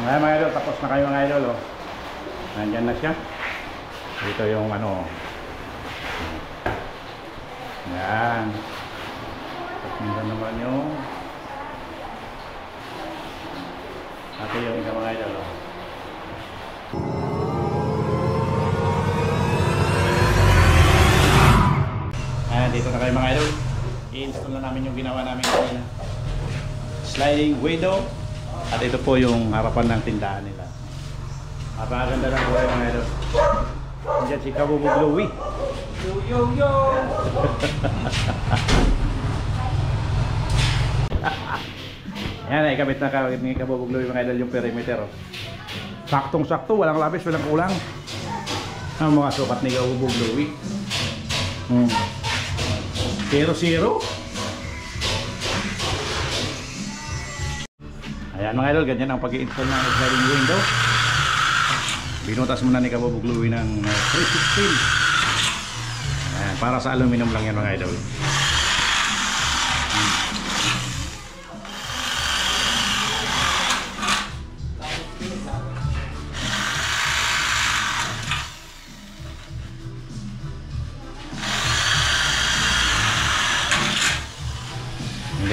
Ngayon mga idol, tapos na kayo mga idol, oh. Nandyan na siya. Ito yung ano. Yan. Tapos nito naman yung ito yung isa mga idol, oh. Ayan, dito na kayo mga idol. I-install na namin yung ginawa namin kanina. Sliding window. At ito po yung harapan ng tindahan nila. Napakaganda ng buhay mga idol. Nandiyan si Kabubog Louie. Yo yo yo! Ayan, ikabit na kawit ni Kabubog Louie mga idol yung perimeter, oh. Saktong sakto, walang labis, walang kulang. Ang mga sukat ni Kabubog Louie. 0-0. Ayan mga idol, ganyan ang pag-i-install ng sliding window. Binutas muna ni Kabubog Louie ng 316. Ayan, para sa aluminum lang yan mga idol.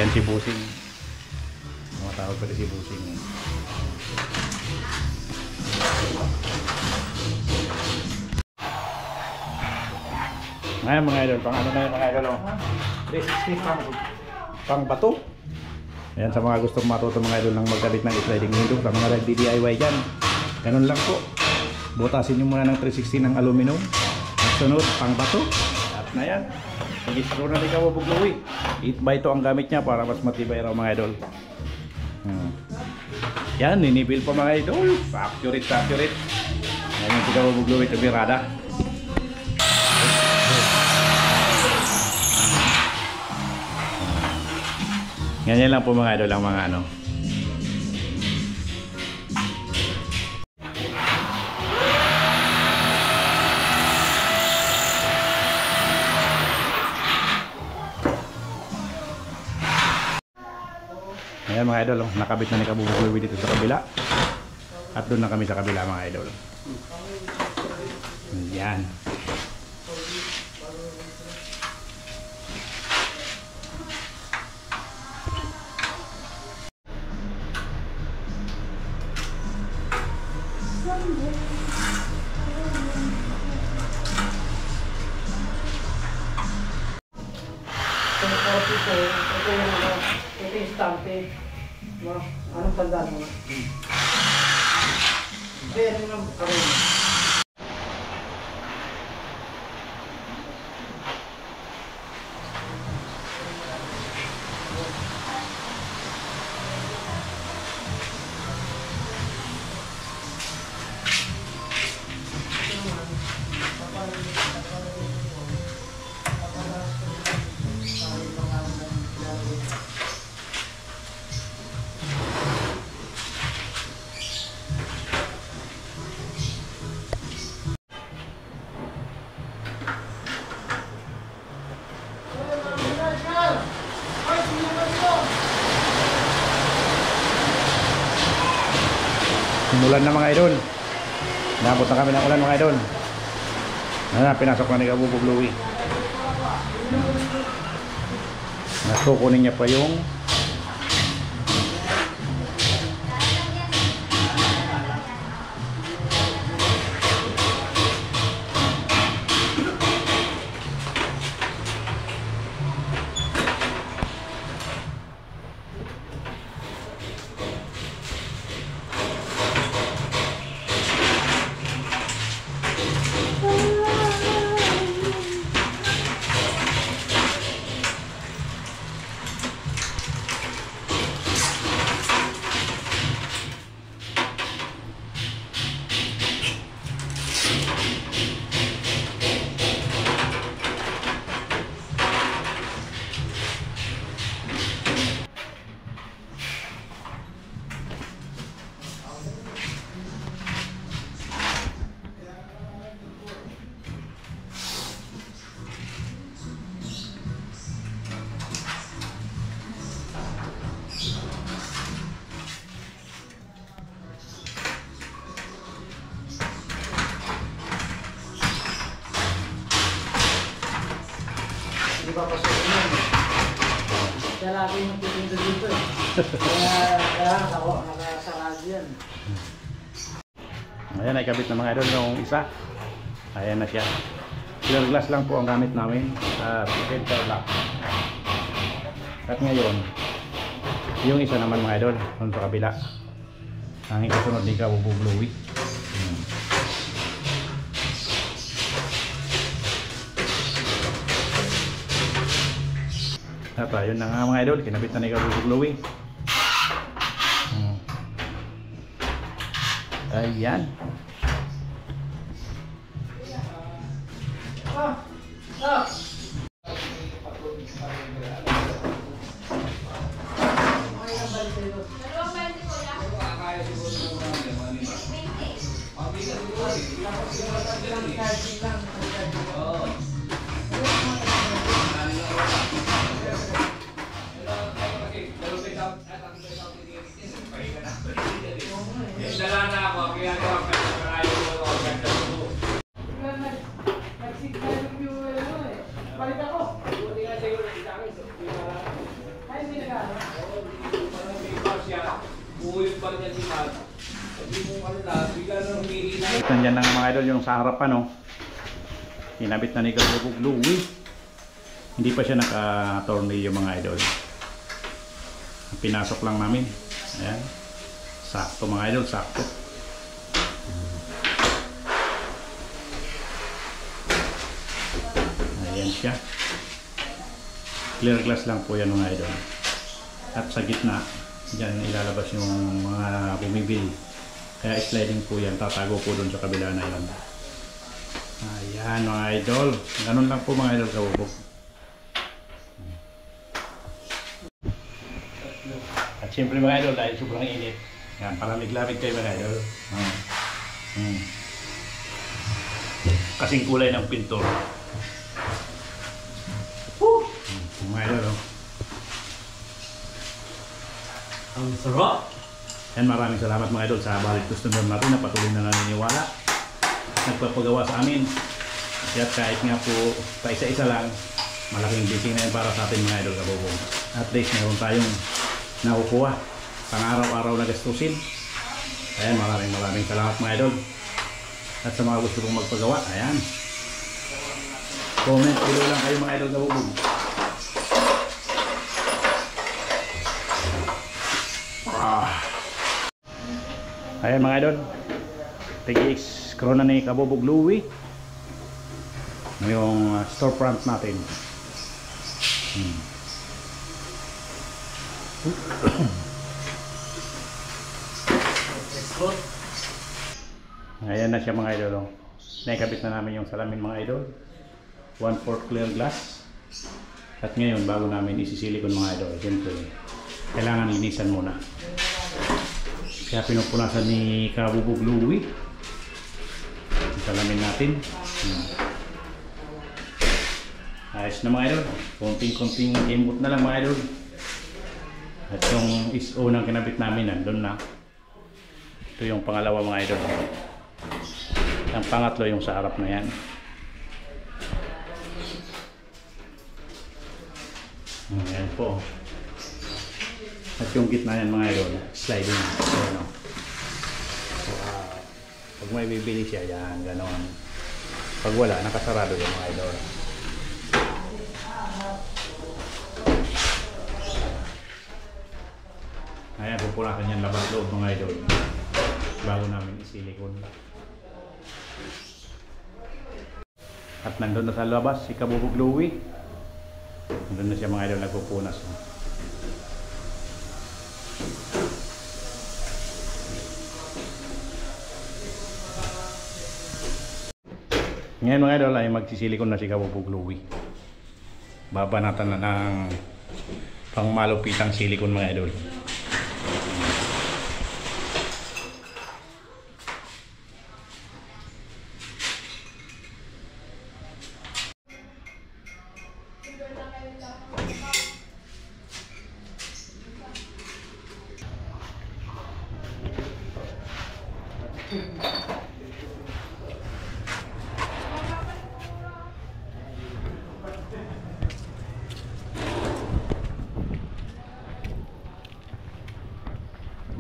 Yan si Busing. Mga tawag pala si Busing. Ngayon mga idol, pang ano na yun mga idol, oh. 360 pang bato. Ayan, sa mga gustong matuto mga idol ng magkabit ng sliding window, sa mga nag-DIY dyan, ganun lang po. Butasin nyo muna ng 360 ng aluminum. At sunod, pang bato. At na yan. Pag-istro na rin Kabubog Louie. 8x2 ang gamit niya para mas matibay raw mga idol. Yan, ninibil pa mga idol. Accurate, accurate. Yan yung si Kabubog Louie, kabirada. Ganyan lang po mga idol ang mga ano. Ayan mga idol, oh. Nakabit na ni Kabubog Louie dito sa kabila. At doon na kami sa kabila mga idol. Ayan. Ito yung stampe. Anong tanda mo? Bearing ng karoon. Umulan na mga idol. Nabot na kami ng ulan mga idol. Pinasok na ni Kabubog Louie. Nasukunin niya pa yung Hindi pa pasukin yun. Kaya lagi magtitinda dito eh. Kaya nakasarado yan. Ayan, ay kabit na mga idol yung isa. Ayan na siya. Clear glass lang po ang gamit namin sa center lock. At ngayon, yung isa naman mga idol, doon sa kabila. Ang ikasunod ni Kabubugluwi. At ayun na nga mga idol, kinabit na ni Kabubugluwi. Ayan. Nandiyan na nga mga idol yung sa harapan, oh. Kinabit na ni Kabubugluwi. Hindi pa siya naka-tornilyo mga idol. Pinasok lang namin. Ayan. Sakto mga idol, sakto. Ayan siya. Clear glass lang po yan mga idol. At sa gitna, dyan ilalabas yung mga bumibili. Kaya sliding po yan, tatago po dun sa kabila na yun. Ayan mga idol, ganun lang po mga idol sa bubog. At siyempre mga idol, dahil sobrang init, yan, palamig-lamig kayo mga idol. Kasing kulay ng pintor. Mga idol, oh. Ang sarap! Yan, maraming salamat mga idol sa balik customer natin na patuloy na naniniwala at nagpapagawa sa amin. At kahit nga po pa isa-isa lang, malaking blessing na yan para sa atin mga idol kabubog. At least meron tayong nakukuha pang araw-araw na gastusin. Ayan, maraming salamat mga idol. At sa mga gusto kong magpagawa, ayan, comment below lang kayo mga idol kabubog. Ayan mga idol, TGX Corona ni Kabubugluwi yung storefront natin. Ayan na siya mga idol. Naikabit na namin yung salamin mga idol. 1/4 clear glass. At ngayon bago namin isisilikon mga idol, siyempre kailangan linisan muna. Kaya pinupunasan ni Kabubugluwi yung salamin natin. Ayos na mga idol, konting-konting kimot na lang mga idol. At yung ISO ng kinabit namin nandun na. Ito yung pangalawa mga idol. Ang pangatlo yung sa harap na yan. Ayan po. At yung gitna yan mga idol, sliding. Ayan, so, pag may bibili siya, yan, gano'n. Pag wala, nakasarado yung mga idol. Ayan, pupunasan yan labas loob mga idol. Bago namin isilikon. At nandun na sa labas, si Kabubugluwi. Nandun na siya mga idol, nagpupunas. Ngayon mga idol ay magsisilikon na si Kabubugluwi. Babanatan na ng pangmalupitang silikon mga idol.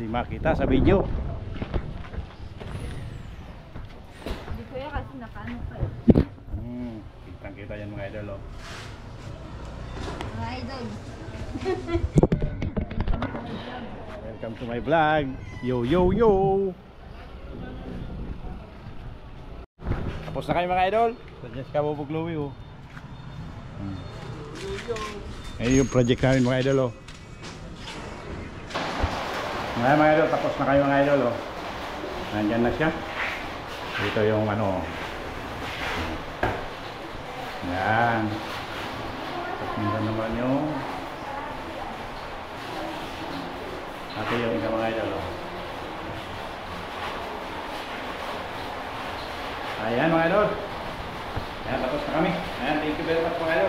Hindi makita sa video. Hindi ko yan kasi nakaano pa eh. Kitang kita yan mga idol oh. Mga idol. Welcome to my vlog. Yo yo yo. Tapos na kayo mga idol. Suggest ka Bubog Louie oh. Ayun yung project namin mga idol oh. Ngayon mga idol, tapos na kayo mga idol oh. Nandyan na siya. Ito yung ano. Yan. Tapos minsan naman yung ito yung isa mga idol oh. Ayan mga idol. Ayan, tapos na kami. Ayan, thank you very much mga idol.